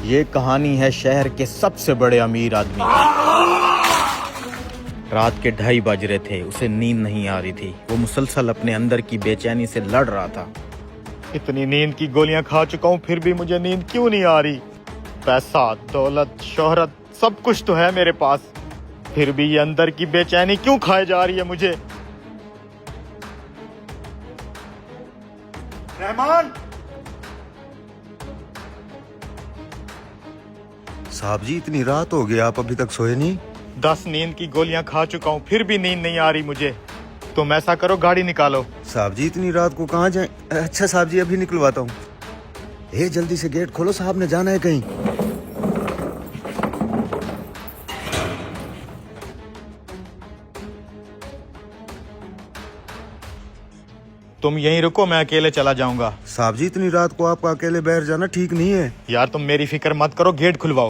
یہ کہانی ہے شہر کے سب سے بڑے امیر آدمی رات کے 2:30 بج رہے تھے، اسے نیند نہیں آ رہی تھی۔ وہ مسلسل اپنے اندر کی بے چینی سے لڑ رہا تھا۔ اتنی نیند کی گولیاں کھا چکا ہوں، پھر بھی مجھے نیند کیوں نہیں آ رہی؟ پیسہ، دولت، شہرت، سب کچھ تو ہے میرے پاس، پھر بھی یہ اندر کی بے چینی کیوں کھائے جا رہی ہے مجھے؟ رحمان! صاحب جی اتنی رات ہو گئی، آپ ابھی تک سوئے نہیں؟ 10 نیند کی گولیاں کھا چکا ہوں، پھر بھی نیند نہیں آ رہی مجھے۔ تم ایسا کرو، گاڑی نکالو۔ صاحب جی اتنی رات کو کہاں جائیں؟ اچھا صاحب جی ابھی نکلواتا ہوں۔ جلدی سے گیٹ کھولو، صاحب نے جانا ہے کہیں۔ تم یہیں رکو، میں اکیلے چلا جاؤں گا۔ صاحب جی اتنی رات کو آپ کا اکیلے باہر جانا ٹھیک نہیں ہے۔ یار تم میری فکر مت کرو، گیٹ کھلواؤ۔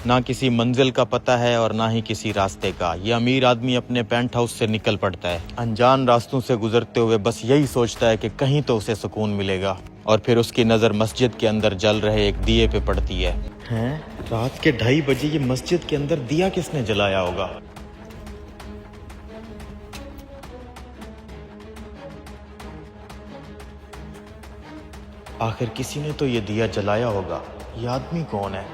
نہ کسی منزل کا پتہ ہے اور نہ ہی کسی راستے کا۔ یہ امیر آدمی اپنے پینٹ ہاؤس سے نکل پڑتا ہے، انجان راستوں سے گزرتے ہوئے بس یہی سوچتا ہے کہ کہیں تو اسے سکون ملے گا، اور پھر اس کی نظر مسجد کے اندر جل رہے ایک دیے پہ پڑتی ہے۔ رات کے 2:30 بجے یہ مسجد کے اندر دیا کس نے جلایا ہوگا؟ آخر کسی نے تو یہ دیا جلایا ہوگا۔ یہ آدمی کون ہے؟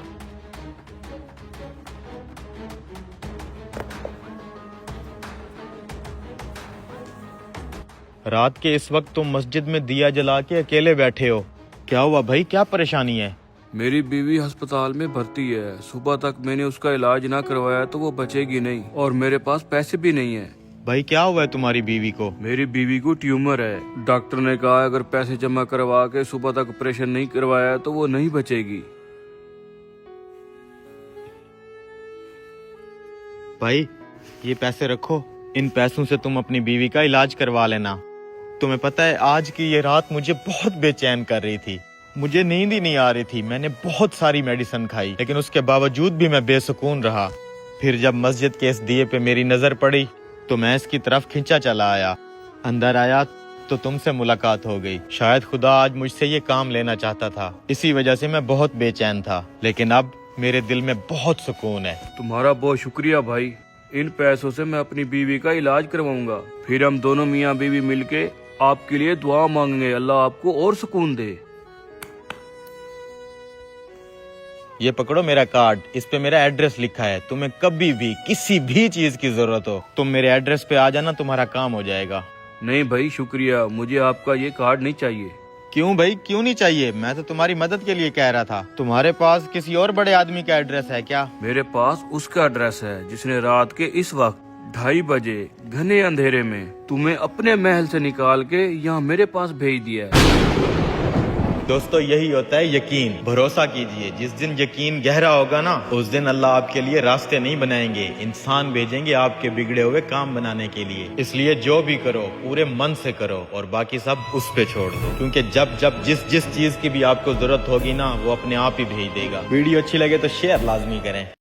رات کے اس وقت تم مسجد میں دیا جلا کے اکیلے بیٹھے ہو، کیا ہوا بھائی؟ کیا پریشانی ہے؟ میری بیوی ہسپتال میں بھرتی ہے، صبح تک میں نے اس کا علاج نہ کروایا تو وہ بچے گی نہیں، اور میرے پاس پیسے بھی نہیں ہیں۔ بھائی کیا ہوا ہے تمہاری بیوی کو؟ میری بیوی کو ٹیومر ہے، ڈاکٹر نے کہا اگر پیسے جمع کروا کے صبح تک آپریشن نہیں کروایا تو وہ نہیں بچے گی۔ بھائی یہ پیسے رکھو، ان پیسوں سے تم اپنی بیوی کا علاج کروا لینا۔ تمہیں پتہ ہے آج کی یہ رات مجھے بہت بے چین کر رہی تھی، مجھے نیند ہی نہیں آ رہی تھی۔ میں نے بہت ساری میڈیسن کھائی لیکن اس کے باوجود بھی میں بے سکون رہا۔ پھر جب مسجد کے اس دیے پہ میری نظر پڑی تو میں اس کی طرف کھنچا چلا آیا۔ اندر آیا تو تم سے ملاقات ہو گئی۔ شاید خدا آج مجھ سے یہ کام لینا چاہتا تھا، اسی وجہ سے میں بہت بے چین تھا، لیکن اب میرے دل میں بہت سکون ہے۔ تمہارا بہت شکریہ بھائی، ان پیسوں سے میں اپنی بیوی کا علاج کرواؤں گا، پھر ہم دونوں میاں بیوی مل کے آپ کے لیے دعا مانگیں گے، اللہ آپ کو اور سکون دے۔ یہ پکڑو میرا کارڈ، اس پہ میرا ایڈریس لکھا ہے۔ تمہیں کبھی بھی کسی بھی چیز کی ضرورت ہو تم میرے ایڈریس پہ آ جانا، تمہارا کام ہو جائے گا۔ نہیں بھائی شکریہ، مجھے آپ کا یہ کارڈ نہیں چاہیے۔ کیوں بھائی کیوں نہیں چاہیے؟ میں تو تمہاری مدد کے لیے کہہ رہا تھا۔ تمہارے پاس کسی اور بڑے آدمی کا ایڈریس ہے کیا؟ میرے پاس اس کا ایڈریس ہے جس نے رات کے اس وقت 2:30 بجے گھنے اندھیرے میں تمہیں اپنے محل سے نکال کے یہاں میرے پاس بھیج دیا ہے۔ دوستو یہی ہوتا ہے یقین۔ بھروسہ کیجئے، جس دن یقین گہرا ہوگا نا، اس دن اللہ آپ کے لیے راستے نہیں بنائیں گے، انسان بھیجیں گے آپ کے بگڑے ہوئے کام بنانے کے لیے۔ اس لیے جو بھی کرو پورے من سے کرو اور باقی سب اس پہ چھوڑ دو، کیونکہ جب جس چیز کی بھی آپ کو ضرورت ہوگی نا، وہ اپنے آپ ہی بھیج دے گا۔ ویڈیو اچھی لگے تو شیئر لازمی کریں۔